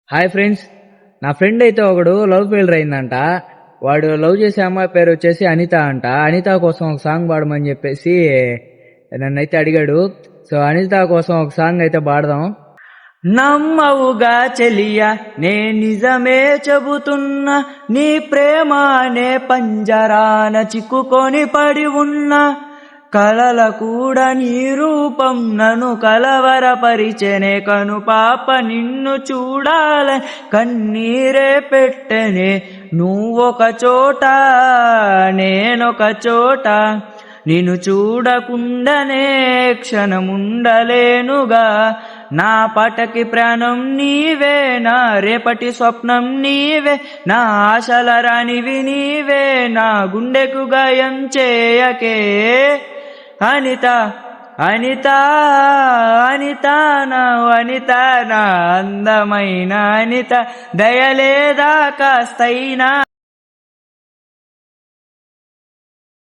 Hi friends, నా friend అయితే ఒకడు లవ్ ఫెయిల్యూర్ అయిందంట. వాడు లవ్ చేసే అమ్మాయి పేరు వచ్చేసి అనిత అంట. అనిత కోసం ఒక సాంగ్ పాడమని చెప్పేసి నన్నైతే అడిగాడు. సో అనిత కోసం ఒక సాంగ్ అయితే పాడదాం. నమ్మవుగా చెలియా, నే నిజమే చెబుతున్నా, నీ ప్రేమ అనే పంజరాన చిక్కుకొని పడి ఉన్నా. కలల కూడా నీ రూపం నన్ను కలవరపరిచెనే, కను పాప నిన్ను చూడాలని కన్నీరే పెట్టెనే. నువ్వొక చోట నేనొక చోట, నిన్ను చూడకుండానే క్షణముండలేనుగా. నా పటకి ప్రాణం నీవే, నా రేపటి స్వప్నం నీవే, నా ఆశల రానివి నీవే, నా గుండెకు గాయం చేయకే. అనిత అనిత అనిత నా అనిత, నా అందమైన అనిత, దయలేదా కాస్తైనా.